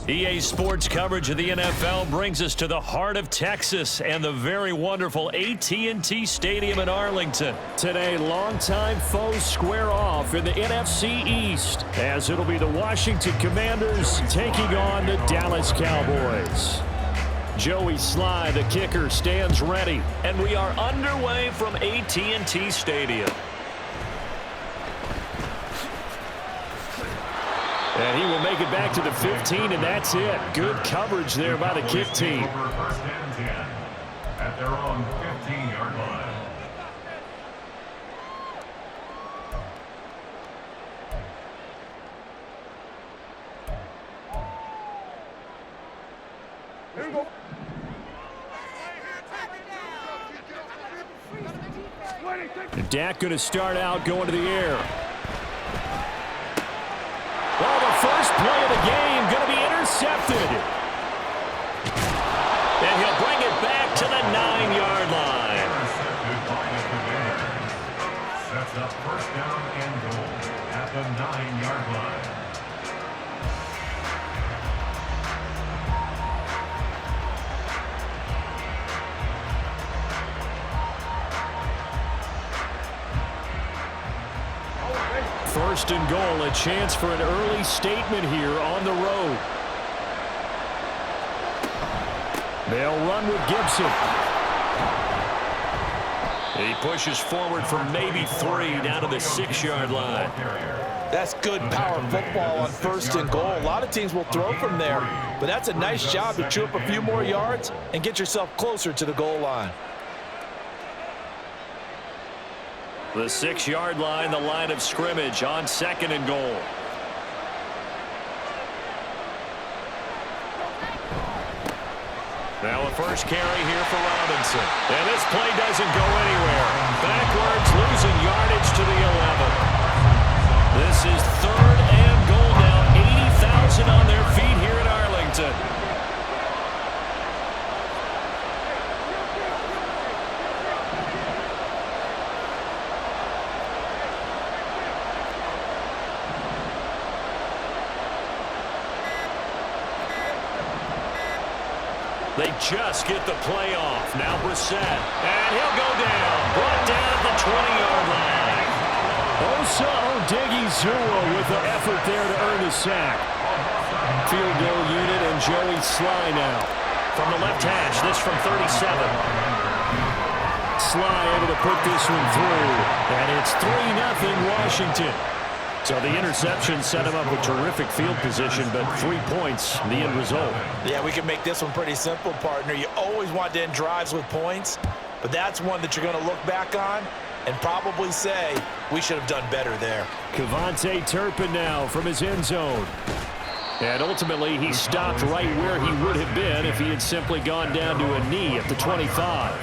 EA Sports coverage of the NFL brings us to the heart of Texas and the very wonderful AT&T Stadium in Arlington. Today, longtime foes square off in the NFC East, as it'll be the Washington Commanders taking on the Dallas Cowboys. Joey Sly, the kicker, stands ready, and we are underway from AT&T Stadium. And he will make it back to the 15, and that's it. Good coverage there by the kick team. First and 10 at their own 15-yard line. Here we go. Dak going to start out going to the air. Well, the first play of the game going to be intercepted. And he'll bring it back to the 9-yard line. Intercepted by the Commanders. Sets up first down and goal at the 9-yard line. First and goal, a chance for an early statement here on the road. They'll run with Gibson. He pushes forward for maybe 3 down to the 6-yard line. That's good power football on first and goal. A lot of teams will throw from there, but that's a nice job to chew up a few more yards and get yourself closer to the goal line. The 6-yard line, the line of scrimmage on second and goal. Now a first carry here for Robinson. And this play doesn't go anywhere. Backwards, losing yardage to the 11. This is third and goal now. 80,000 on their feet here in Arlington. They just get the play off. Now Brissett. And he'll go down. Brought down at the 20-yard line. Osa Odighizuwa with the effort there to earn the sack. Field goal unit and Joey Sly now. From the left hash, this from 37. Sly able to put this one through. And it's 3-0 Washington. So the interception set him up with terrific field position, but 3 points, the end result. Yeah, we can make this one pretty simple, partner. You always want to end drives with points, but that's one that you're going to look back on and probably say, we should have done better there. Kevontae Turpin now from his end zone. And ultimately, he stopped right where he would have been if he had simply gone down to a knee at the 25.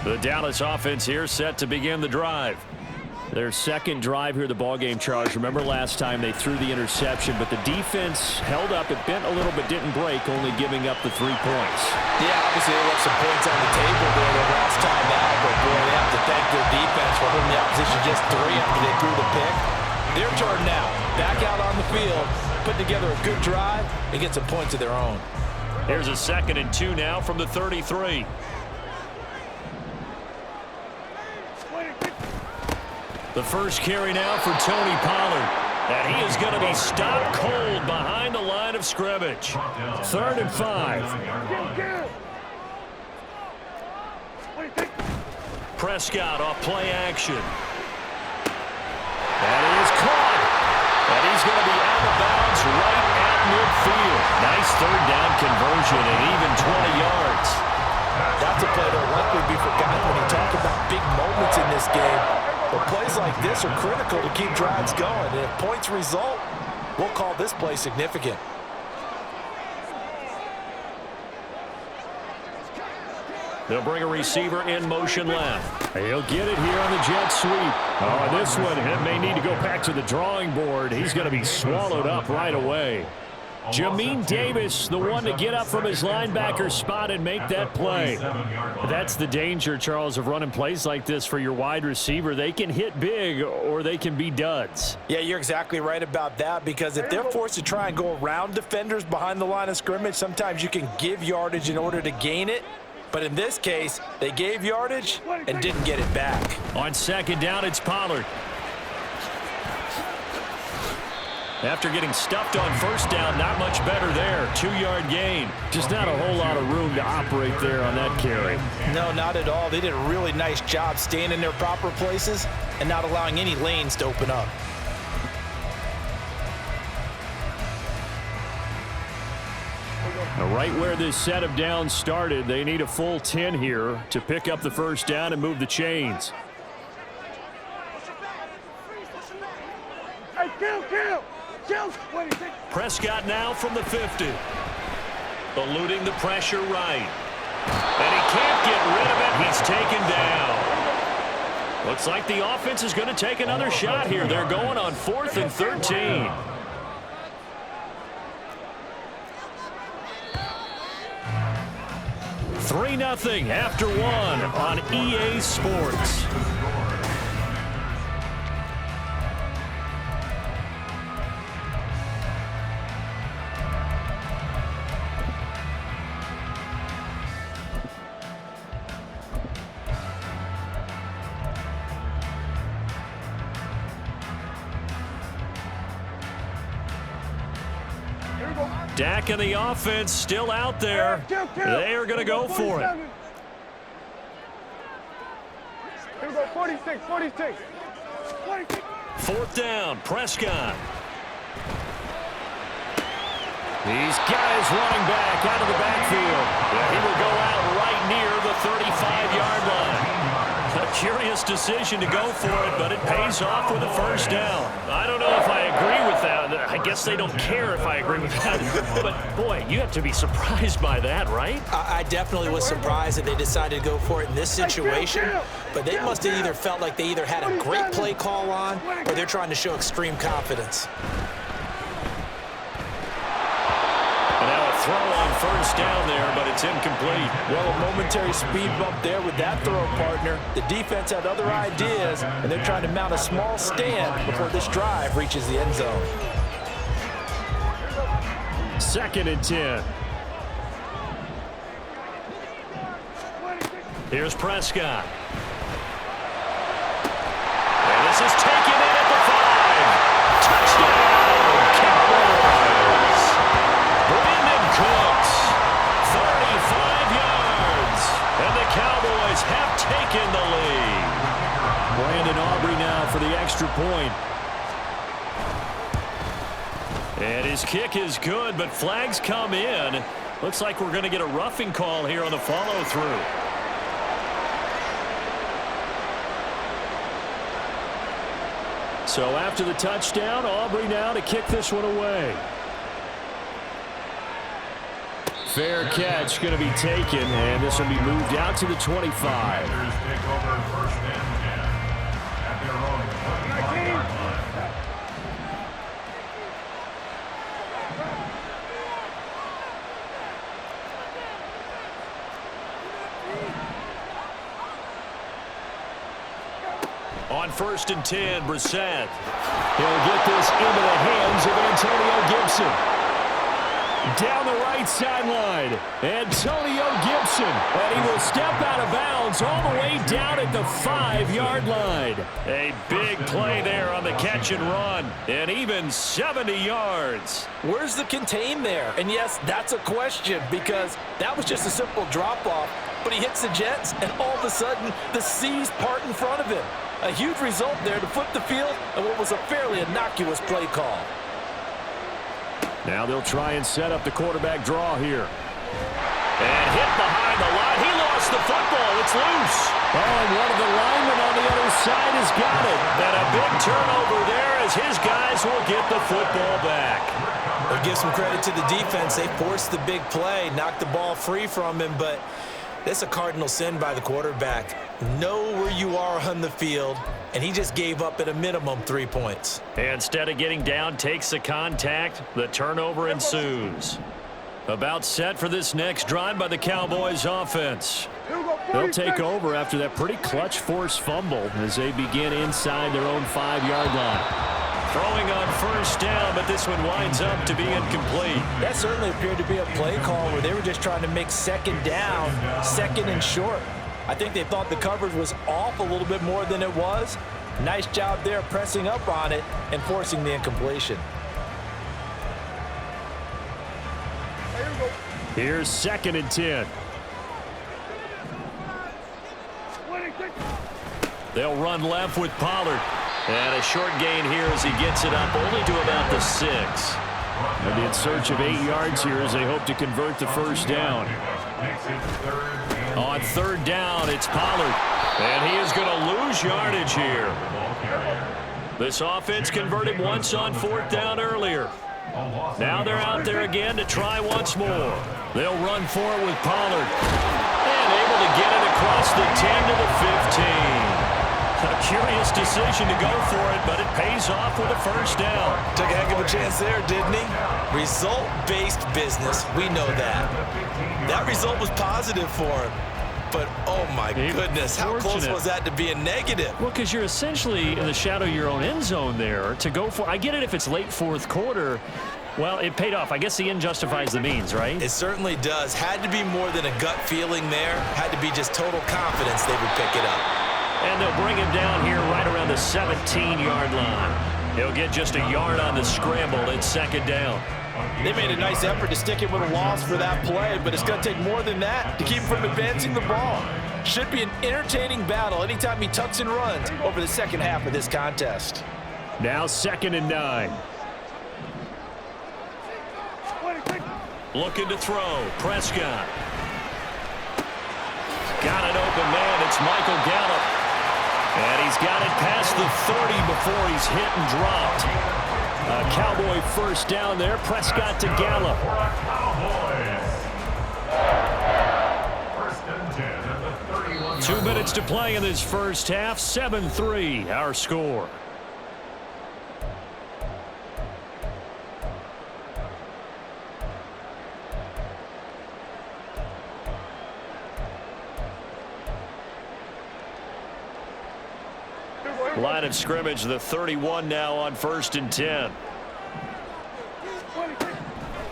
The Dallas offense here set to begin the drive. Their second drive here, the ballgame, Charles. Remember last time they threw the interception, but the defense held up. It bent a little but didn't break, only giving up the 3 points. Yeah, obviously they left some points on the table there the last time out, but boy, they have to thank their defense for holding the opposition just 3 after they threw the pick. Their turn now. Back out on the field, put together a good drive, and get some points of their own. Here's a 2nd and 2 now from the 33. The first carry now for Tony Pollard. And he is going to be stopped cold behind the line of scrimmage. 3rd and 5. Prescott off play action. And he is caught. And he's going to be out of bounds right at midfield. Nice 3rd down conversion and even 20 yards. That's a play that will likely be forgotten when you talk about big moments in this game. But plays like this are critical to keep drives going. And if points result, we'll call this play significant. They'll bring a receiver in motion left. He'll get it here on the jet sweep. Oh, this one may need to go back to the drawing board. He's going to be swallowed up right away. Jamin Davis, the one to get up from his linebacker spot and make that play. That's the danger, Charles, of running plays like this for your wide receiver. They can hit big or they can be duds. Yeah, you're exactly right about that, because if they're forced to try and go around defenders behind the line of scrimmage, sometimes you can give yardage in order to gain it. But in this case, they gave yardage and didn't get it back. On second down, it's Pollard. After getting stuffed on first down, not much better there. 2-yard gain. Just not a whole lot of room to operate there on that carry. No, not at all. They did a really nice job staying in their proper places and not allowing any lanes to open up. Right where this set of downs started, they need a full 10 here to pick up the first down and move the chains. Hey, kill! Prescott now from the 50. Eluding the pressure right. And he can't get rid of it. He's taken down. Looks like the offense is going to take another shot here. They're going on 4th and 13. Three 3-0 after one on EA Sports. Dak and the offense still out there. They are going to go for it. Here we go, 46. 4th down, Prescott. He's got his running back out of the backfield. He will go out right near the 35-yard line. A curious decision to go for it, but it pays off with a first down. I don't know if I agree with that. I guess they don't care if I agree with that. But, boy, you have to be surprised by that, right? I definitely was surprised that they decided to go for it in this situation. But they must have either felt like they either had a great play call on or they're trying to show extreme confidence. Throw on first down there, but it's incomplete. Well, a momentary speed bump there with that throw, partner. The defense had other ideas, and they're trying to mount a small stand before this drive reaches the end zone. 2nd and 10. Here's Prescott. And this is taken in at the 5. Touchdown, Cowboys. Brandon Cooks, 35 yards. And the Cowboys have taken the lead. Brandon Aubrey now for the extra point. And his kick is good, but flags come in. Looks like we're going to get a roughing call here on the follow-through. So after the touchdown, Aubrey now to kick this one away. Fair catch going to be taken, and this will be moved out to the 25. On 1st and 10, Brissett. He'll get this into the hands of Antonio Gibson. Down the right sideline, Antonio Gibson. And he will step out of bounds all the way down at the 5-yard line. A big play there on the catch and run. And even 70 yards. Where's the contain there? And yes, that's a question, because that was just a simple drop-off. But he hits the Jets, and all of a sudden, the seas part in front of him. A huge result there to flip the field and what was a fairly innocuous play call. Now they'll try and set up the quarterback draw here. And hit behind the line. He lost the football. It's loose. Oh, and one of the linemen on the other side has got it. And a big turnover there as his guys will get the football back. We'll give some credit to the defense. They forced the big play, knocked the ball free from him, but That's a cardinal sin by the quarterback. Know where you are on the field, and he just gave up at a minimum 3 points. Instead of getting down, takes the contact. The turnover ensues. About set for this next drive by the Cowboys offense. They'll take over after that pretty clutch forced fumble as they begin inside their own 5-yard line. Throwing on first down, but this one winds up to be incomplete. That certainly appeared to be a play call where they were just trying to make second down, second and short. I think they thought the coverage was off a little bit more than it was. Nice job there pressing up on it and forcing the incompletion. Here's 2nd and 10. They'll run left with Pollard. And a short gain here as he gets it up only to about the 6. They'll be in search of 8 yards here as they hope to convert the first down. On 3rd down, it's Pollard. And he is going to lose yardage here. This offense converted once on 4th down earlier. Now they're out there again to try once more. They'll run for it with Pollard. And able to get it across the 10 to the 15. A curious decision to go for it, but it pays off with a first down. Took a heck of a chance there, didn't he? Result-based business, we know that. That result was positive for him. But, oh my goodness, how close was that to being negative? Well, because you're essentially in the shadow of your own end zone there to go for. I get it if it's late 4th quarter. Well, it paid off. I guess the end justifies the means, right? It certainly does. Had to be more than a gut feeling there. Had to be just total confidence they would pick it up. And they'll bring him down here right around the 17-yard line. He'll get just a yard on the scramble. It's 2nd down. They made a nice effort to stick it with a loss for that play, but it's going to take more than that to keep him from advancing the ball. Should be an entertaining battle anytime he tucks and runs over the second half of this contest. Now 2nd and 9. Looking to throw. Prescott. Got an open man. It's Michael Gallup. And he's got it past the 30 before he's hit and dropped. A Cowboy first down there. Prescott to Gallup. 2 minutes to play in this first half. 7-3 our score. Line of scrimmage, the 31 now on 1st and 10.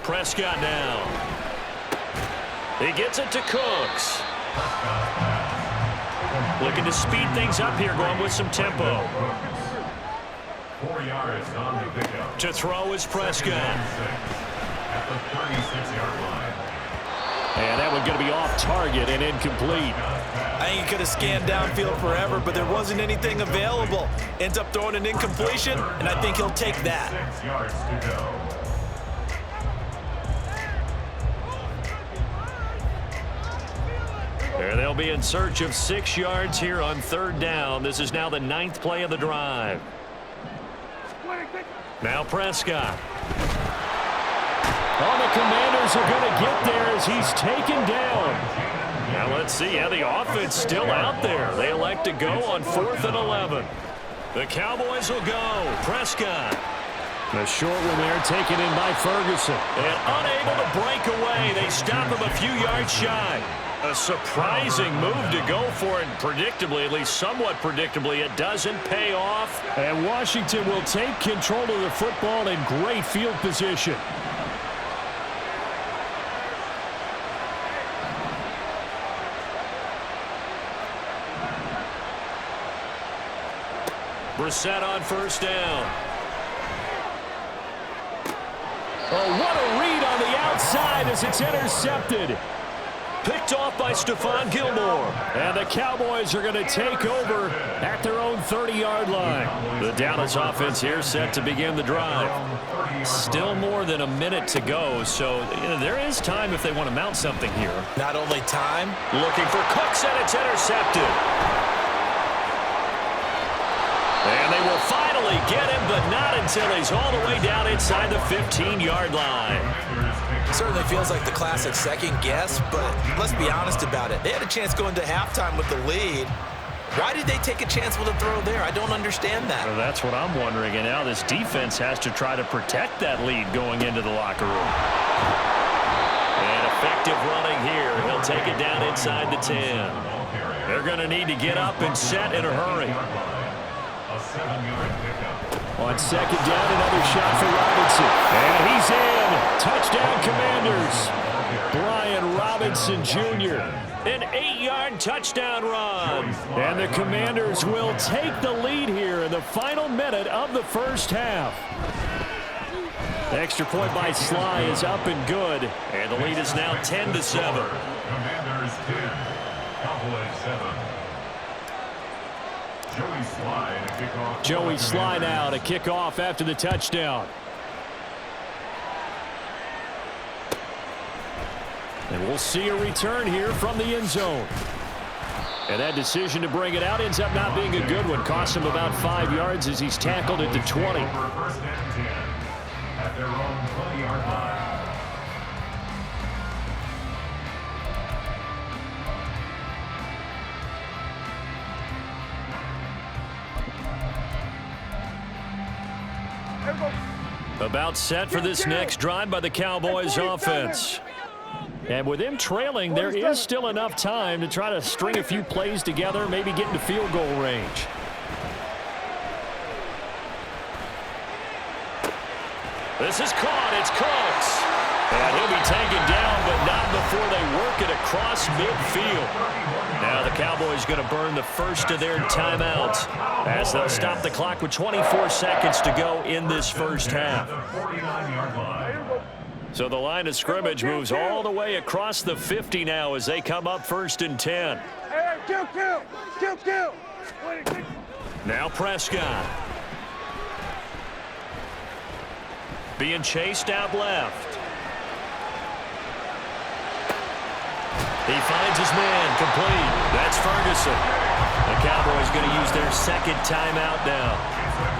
Prescott now. He gets it to Cooks. Looking to speed things up here, going with some tempo. 4 yards on the pickup. To throw is Prescott. At the 36-yard line. And that one going to be off target and incomplete. I think he could have scanned downfield forever, but there wasn't anything available. Ends up throwing an incompletion, and I think he'll take that. 6 yards to go. There they'll be in search of 6 yards here on 3rd down. This is now the 9th play of the drive. Now Prescott. Oh, the Commanders are going to get there as he's taken down. Now let's see. Yeah, the offense still out there. They elect to go on 4th and 11. The Cowboys will go. Prescott. The short one there taken in by Ferguson. And unable to break away. They stop him a few yards shy. A surprising move to go for it. Predictably, at least somewhat predictably, it doesn't pay off. And Washington will take control of the football in great field position. Brissett on first down. Oh, what a read on the outside as it's intercepted. Picked off by Stephon Gilmore. And the Cowboys are going to take over at their own 30-yard line. The Dallas offense here set to begin the drive. Still more than a minute to go, so there is time if they want to mount something here. Not only time. Looking for Cooks, and it's intercepted. And they will finally get him, but not until he's all the way down inside the 15-yard line. Certainly feels like the classic second guess, but let's be honest about it. They had a chance going to halftime with the lead. Why did they take a chance with a throw there? I don't understand that. Well, that's what I'm wondering. And now this defense has to try to protect that lead going into the locker room. And effective running here. He'll take it down inside the 10. They're going to need to get up and set in a hurry. On second down, another shot for Robinson. And he's in. Touchdown, Commanders. Brian Robinson Jr. An 8-yard touchdown run. And the Commanders will take the lead here in the final minute of the first half. The extra point by Sly is up and good. And the lead is now 10-7. Commanders 10, Cowboys 7. Joey Sly now to kick off after the touchdown. And we'll see a return here from the end zone. And that decision to bring it out ends up not being a good one. Costs him about 5 yards as he's tackled at the 20. First and 10 at their own 20-yard line. About set for this next drive by the Cowboys offense. And with them trailing, there is still enough time to try to string a few plays together, maybe get into field goal range. This is caught. It's Cooks. And he'll be taken down, but not before they work it across midfield. Now the Cowboys going to burn the first of their timeouts as they'll stop the clock with 24 seconds to go in this first half. So the line of scrimmage moves all the way across the 50 now as they come up first and 10. Now Prescott. Being chased out left. He finds his man complete. That's Ferguson. The Cowboys going to use their second timeout now.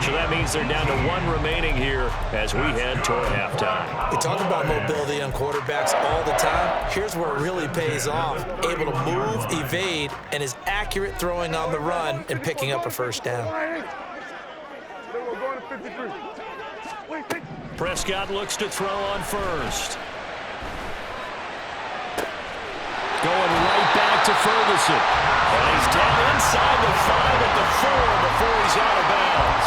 So that means they're down to 1 remaining here as we head toward halftime. We talk about mobility on quarterbacks all the time. Here's where it really pays off. Able to move, evade, and is accurate throwing on the run and picking up a first down. Prescott looks to throw on first. Going right back to Ferguson. And he's down inside the 5 at the 4 before he's out of bounds.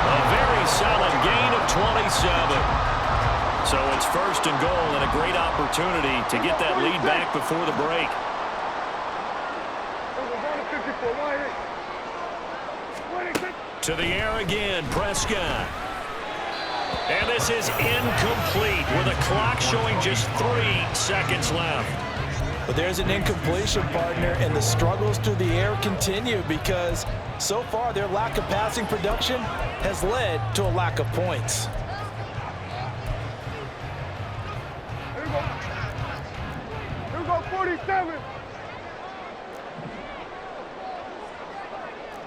A very solid gain of 27. So it's first and goal and a great opportunity to get that lead back before the break. To the air again, Prescott. And this is incomplete with a clock showing just 3 seconds left. But there's an incompletion, partner, and the struggles through the air continue because so far their lack of passing production has led to a lack of points. Here we go, 47.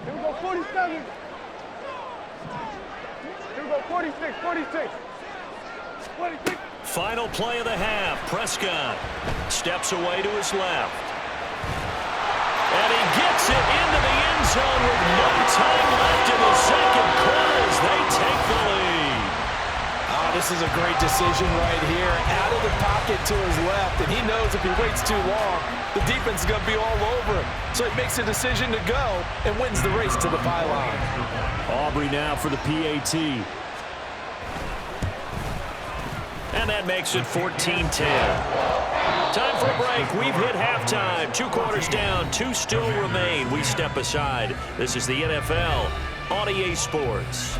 Here we go, 47. Here we go, 46, 46. 46. Final play of the half. Prescott steps away to his left. And he gets it into the end zone with no time left in the second quarter as they take the lead. This is a great decision right here. Out of the pocket to his left, and he knows if he waits too long, the defense is going to be all over him. So he makes a decision to go and wins the race to the pylon. Aubrey now for the PAT. And that makes it 14-10. Time for a break. We've hit halftime. 2 quarters down. 2 still remain. We step aside. This is the NFL on EA Sports.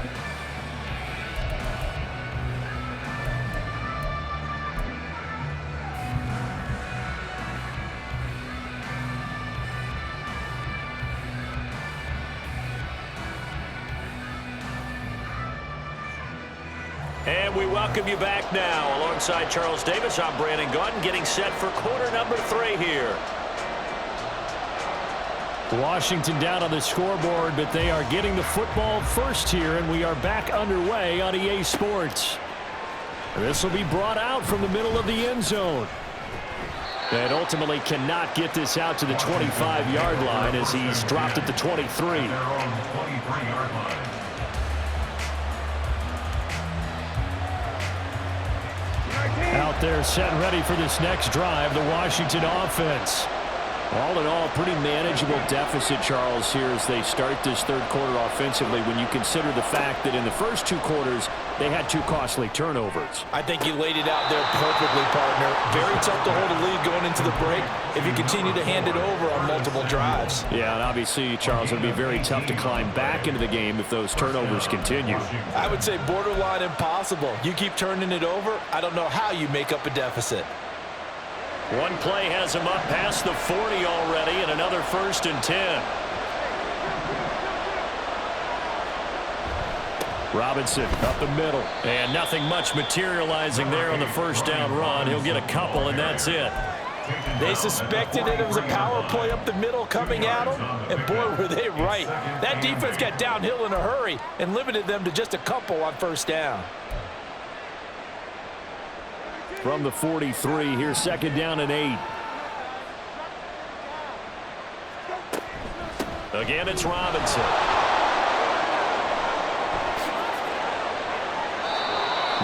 And we welcome you back now. Alongside Charles Davis, I'm Brandon Gaudin, getting set for quarter number 3 here. Washington down on the scoreboard, but they are getting the football first here, and we are back underway on EA Sports. This will be brought out from the middle of the end zone. And ultimately cannot get this out to the 25-yard line as he's dropped at the 23. Out there set and ready for this next drive, the Washington offense. All in all, pretty manageable deficit, Charles, here as they start this third quarter offensively when you consider the fact that in the first two quarters, they had two costly turnovers. I think you laid it out there perfectly, partner. Very tough to hold a lead going into the break if you continue to hand it over on multiple drives. Yeah, and obviously, Charles, it would be very tough to climb back into the game if those turnovers continue. I would say borderline impossible. You keep turning it over, I don't know how you make up a deficit. One play has him up past the 40 already, and another 1st and 10. Robinson up the middle, and nothing much materializing there on the first down run. He'll get a couple, and that's it. They suspected it was a power play up the middle coming at them, and boy, were they right. That defense got downhill in a hurry and limited them to just a couple on first down. From the 43, here's 2nd down and 8. Again, it's Robinson.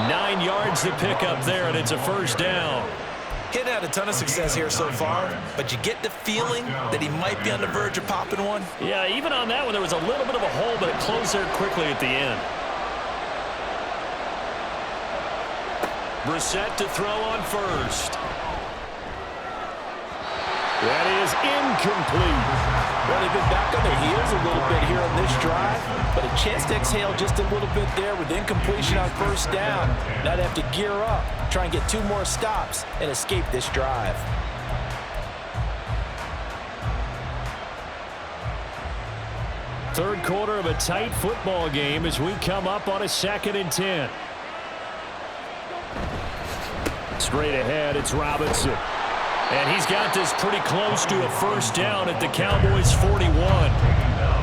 9 yards to pick up there, and it's a first down. He hadn't had a ton of success here so far, but you get the feeling that he might be on the verge of popping one. Yeah, even on that one, there was a little bit of a hole, but it closed there quickly at the end. Brissett to throw on first. That is incomplete. Well, they've been back on their heels a little bit here on this drive, but a chance to exhale just a little bit there with incompletion on first down. Now they have to gear up, try and get 2 more stops, and escape this drive. Third quarter of a tight football game as we come up on a 2nd and 10. Straight ahead, it's Robinson. And he's got this pretty close to a first down at the Cowboys' 41.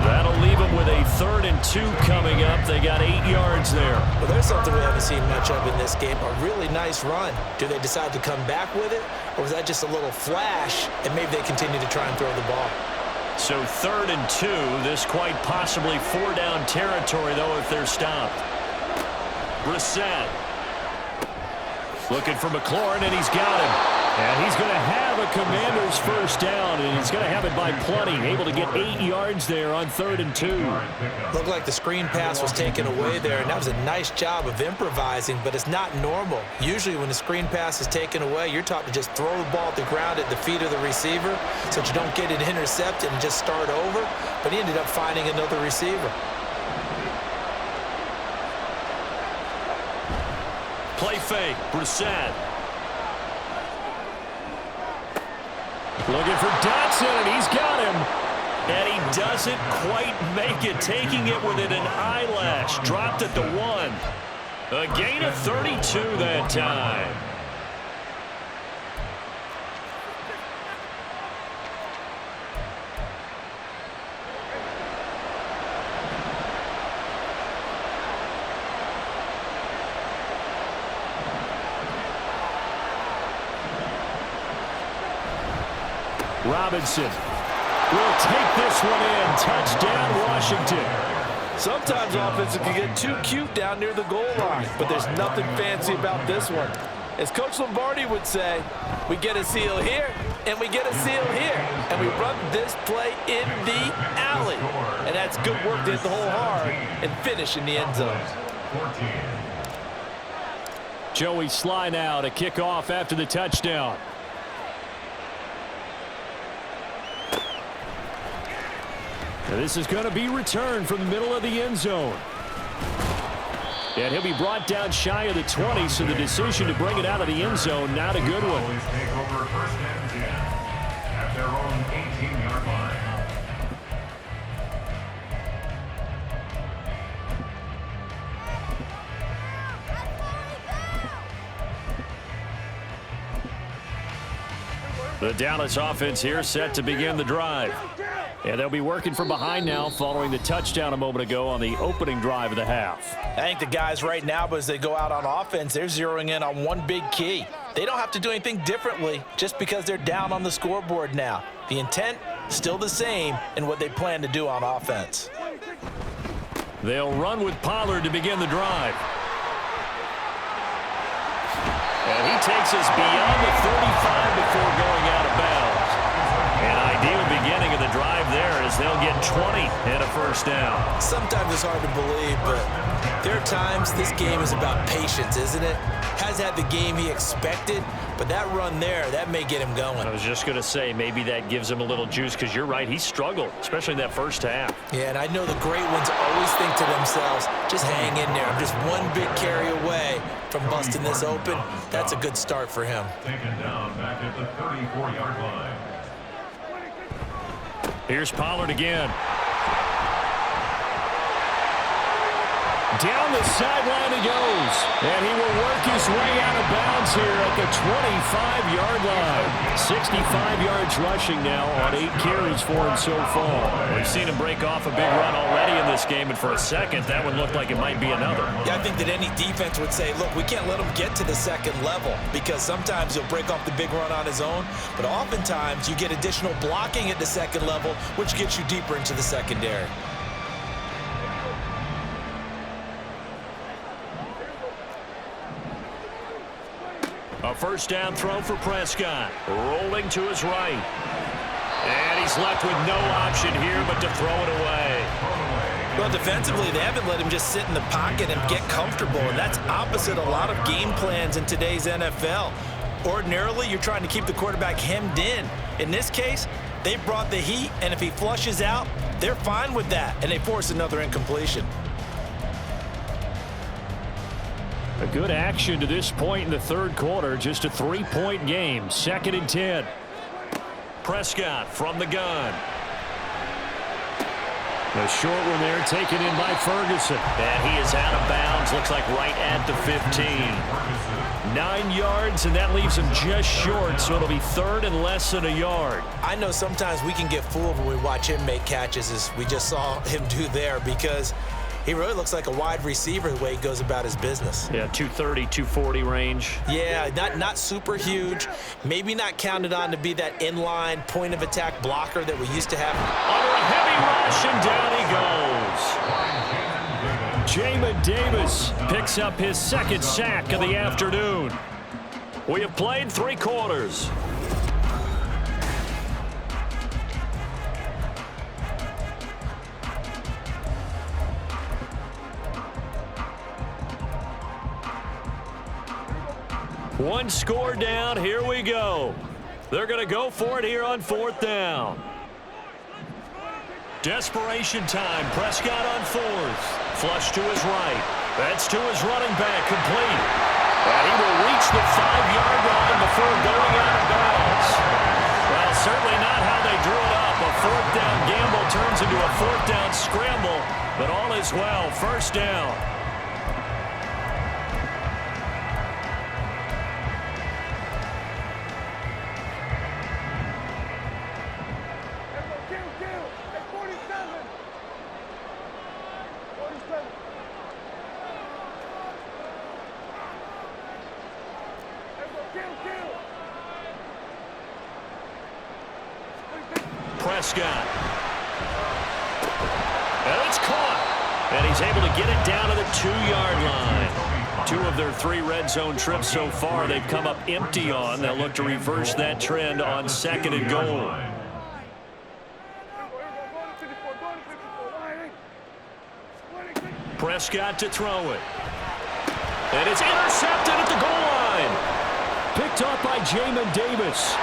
That'll leave him with a 3rd and 2 coming up. They got 8 yards there. Well, there's something we haven't seen much of in this game, a really nice run. Do they decide to come back with it, or was that just a little flash, and maybe they continue to try and throw the ball? So 3rd and 2, this quite possibly 4-down territory, though, if they're stopped. Brissett. Looking for McLaurin, and he's got him. And he's going to have a Commander's first down, and he's going to have it by plenty. Able to get 8 yards there on 3rd and 2. Looked like the screen pass was taken away there, and that was a nice job of improvising, but it's not normal. Usually when the screen pass is taken away, you're taught to just throw the ball at the ground at the feet of the receiver so that you don't get it intercepted and just start over. But he ended up finding another receiver. Play fake, Brissett. Looking for Dotson, and he's got him. And he doesn't quite make it, taking it within an eyelash. Dropped at the 1. A gain of 32 that time. Robinson will take this one in. Touchdown, Washington. Sometimes offenses can get too cute down near the goal line, but there's nothing fancy about this one. As Coach Lombardi would say, we get a seal here, and we get a seal here, and we run this play in the alley. And that's good work to hit the hole hard and finish in the end zone. Joey Sly now to kick off after the touchdown. And this is going to be returned from the middle of the end zone. And he'll be brought down shy of the 20, so the decision to bring it out of the end zone, not a good one. Cowboys take over 1st and 10 at their own 18-yard line. The Dallas offense here set to begin the drive. Yeah, they'll be working from behind now following the touchdown a moment ago on the opening drive of the half. I think the guys right now, as they go out on offense, they're zeroing in on one big key. They don't have to do anything differently just because they're down on the scoreboard now. The intent, still the same in what they plan to do on offense. They'll run with Pollard to begin the drive. And he takes us beyond the 35 before going out of bounds. An ideal beginning of the drive there as they'll get 20 and a first down. Sometimes it's hard to believe, but there are times this game is about patience, isn't it? Has had the game he expected, but that run there, that may get him going. I was just going to say, maybe that gives him a little juice because you're right, he struggled, especially in that first half. Yeah, and I know the great ones always think to themselves, just hang in there. I'm just one big carry away from busting this open. That's a good start for him. Taken down back at the 34-yard line. Here's Pollard again. Down the sideline he goes. And he will work his way out of bounds here at the 25-yard line. 65 yards rushing now on 8 carries for him so far. We've seen him break off a big run already in this game, and for a second, that one looked like it might be another. Yeah, I think that any defense would say, look, we can't let him get to the second level because sometimes he'll break off the big run on his own, but oftentimes you get additional blocking at the second level, which gets you deeper into the secondary. A first down throw for Prescott. Rolling to his right. And he's left with no option here but to throw it away. Well, defensively, they haven't let him just sit in the pocket and get comfortable, and that's opposite a lot of game plans in today's NFL. Ordinarily, you're trying to keep the quarterback hemmed in. In this case, they brought the heat, and if he flushes out, they're fine with that, and they force another incompletion. A good action to this point in the third quarter. Just a 3-point game. 2nd and 10. Prescott from the gun. The short one there taken in by Ferguson. And he is out of bounds. Looks like right at the 15. 9 yards, and that leaves him just short, so it'll be third and less than a yard. I know sometimes we can get fooled when we watch him make catches, as we just saw him do there, because he really looks like a wide receiver the way he goes about his business. Yeah, 230, 240 range. Yeah, not super huge. Maybe not counted on to be that inline point-of-attack blocker that we used to have. Under a heavy rush, and down he goes. Jamin Davis picks up his 2nd sack of the afternoon. We have played 3 quarters. One score down. Here we go. They're going to go for it here on 4th down. Desperation time. Prescott on 4th. Flush to his right. That's to his running back. Complete. And he will reach the 5-yard line before going out of bounds. Well, certainly not how they drew it up. A 4th down gamble turns into a 4th down scramble. But all is well. First down. Prescott. And it's caught. And he's able to get it down to the 2-yard line. 2 of their 3 red zone trips so far they've come up empty on. They'll look to reverse that trend on 2nd and goal. Prescott to throw it. And it's intercepted at the goal line. Picked up by Jamin Davis.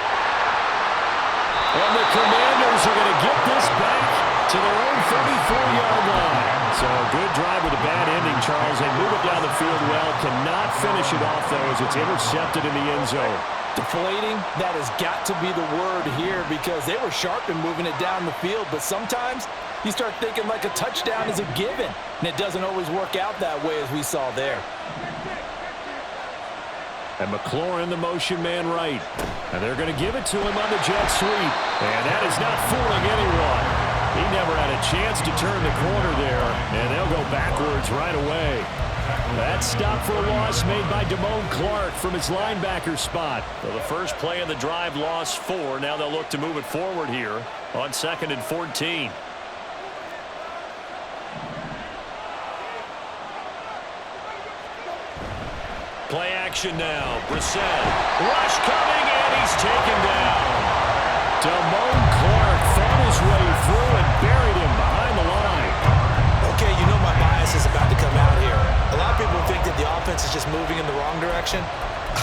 And the Commanders are going to get this back to their own 34-yard line. So a good drive with a bad ending, Charles. They move it down the field well. Cannot finish it off, though, as it's intercepted in the end zone. Deflating, that has got to be the word here, because they were sharp in moving it down the field. But sometimes you start thinking like a touchdown is a given, and it doesn't always work out that way, as we saw there. And McLaurin, the motion man right. And they're going to give it to him on the jet sweep. And that is not fooling anyone. a chance to turn the corner there, and they'll go backwards right away. That stop for a loss made by Damone Clark from his linebacker spot. So the first play of the drive lost 4. Now they'll look to move it forward here on 2nd and 14. Play action now. Brissett. Rush coming, and he's taken down. Damone Clark fought his way through and buried him behind the line. Okay, you know my bias is about to come out here. A lot of people think that the offense is just moving in the wrong direction.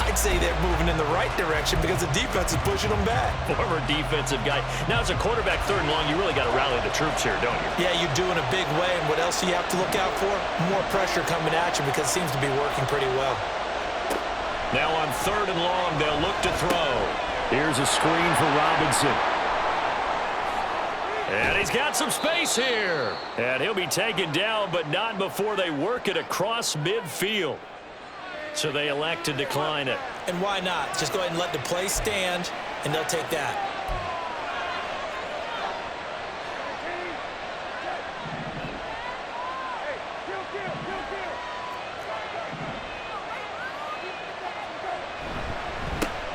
I'd say they're moving in the right direction because the defense is pushing them back. Former defensive guy. Now, as a quarterback 3rd and long, you really got to rally the troops here, don't you? Yeah, you do in a big way. And what else do you have to look out for? More pressure coming at you because it seems to be working pretty well. Now on 3rd and long, they'll look to throw. Here's a screen for Robinson. And he's got some space here. And he'll be taken down, but not before they work it across midfield. So they elect to decline it. And why not? Just go ahead and let the play stand, and they'll take that.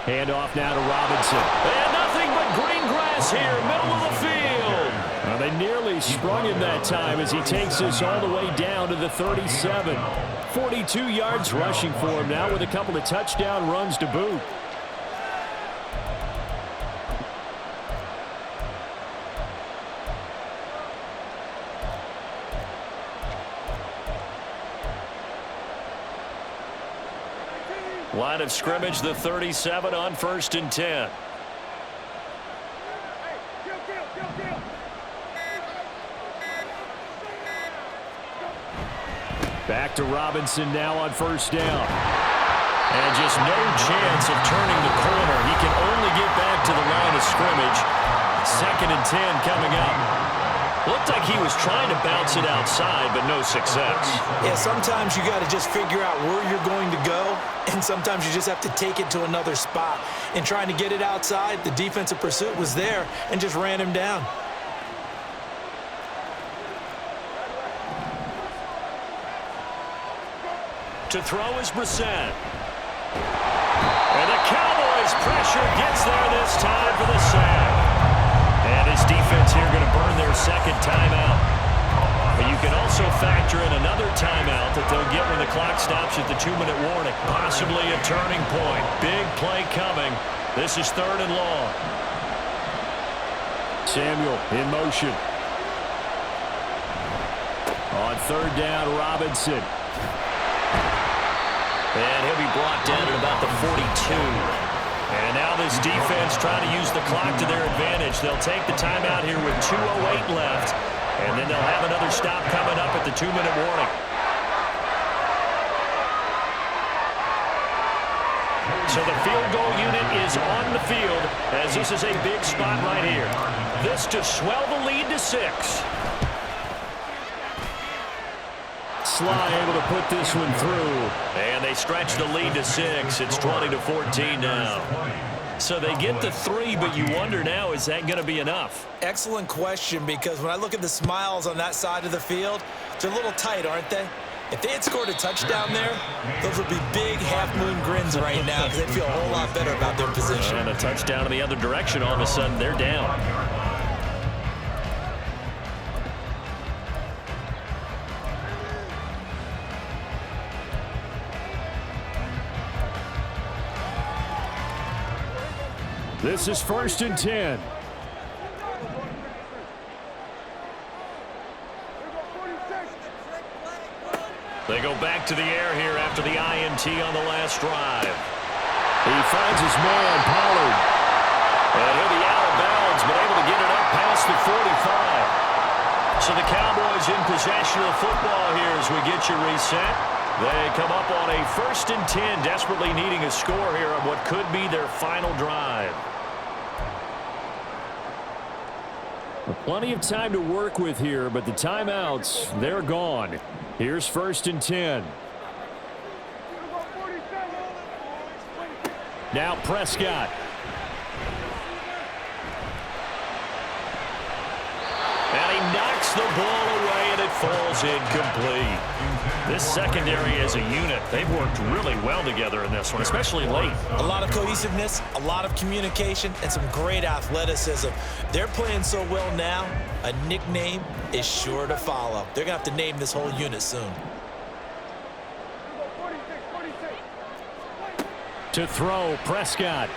Handoff now to Robinson. And nothing but green grass here, middle of the field. Well, they nearly sprung him that time as he takes this all the way down to the 37. 42 yards rushing for him now with a couple of touchdown runs to boot. Line of scrimmage, the 37 on 1st and 10. Back to Robinson now on 1st down. And just no chance of turning the corner. He can only get back to the line of scrimmage. 2nd and 10 coming up. Looked like he was trying to bounce it outside, but no success. Yeah, sometimes you got to just figure out where you're going to go, and sometimes you just have to take it to another spot. And trying to get it outside, the defensive pursuit was there and just ran him down. To throw is Brissett. And the Cowboys pressure gets there this time for the sack. And his defense here going to burn their 2nd timeout. But you can also factor in another timeout that they'll get when the clock stops at the 2-minute warning. Possibly a turning point. Big play coming. This is 3rd and long. Samuel in motion. On 3rd down, Robinson. And he'll be brought down at about the 42. And now this defense trying to use the clock to their advantage. They'll take the timeout here with 2:08 left. And then they'll have another stop coming up at the 2-minute warning. So the field goal unit is on the field as this is a big spot right here. This to swell the lead to 6. Sly able to put this one through. And they stretch the lead to 6. It's 20-14 now. So they get the 3, but you wonder now, is that going to be enough? Excellent question, because when I look at the smiles on that side of the field, they're a little tight, aren't they? If they had scored a touchdown there, those would be big half-moon grins right now because they'd feel a whole lot better about their position. And a touchdown in the other direction, all of a sudden they're down. This is 1st and 10. They go back to the air here after the INT on the last drive. He finds his man, Pollard. And he'll be out of bounds, but able to get it up past the 45. So the Cowboys in possession of the football here as we get you reset. They come up on a 1st and 10, desperately needing a score here on what could be their final drive. Plenty of time to work with here, but the timeouts, they're gone. Here's 1st and 10. Now Prescott. And he knocks the ball away, and it falls incomplete. This secondary as a unit, they've worked really well together in this one, especially late. A lot of cohesiveness, a lot of communication, and some great athleticism. They're playing so well now, a nickname is sure to follow. They're going to have to name this whole unit soon. To throw, Prescott.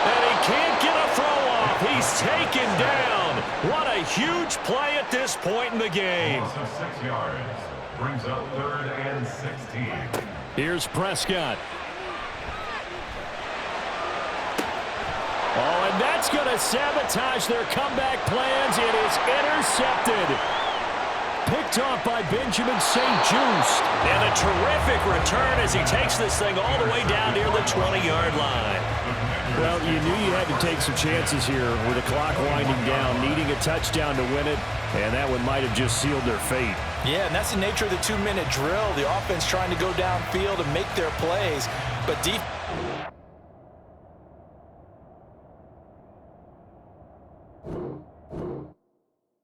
And he can't get a throw off. He's taken down. What a huge play at this point in the game. Loss of 6 yards. Brings up 3rd and 16. Here's Prescott. Oh, and that's going to sabotage their comeback plans. It is intercepted. Picked off by Benjamin St-Juste. And a terrific return as he takes this thing all the way down near the 20-yard line. Well, you knew you had to take some chances here with the clock winding down, needing a touchdown to win it, and that one might have just sealed their fate. Yeah, and that's the nature of the 2-minute drill. The offense trying to go downfield and make their plays, but deep.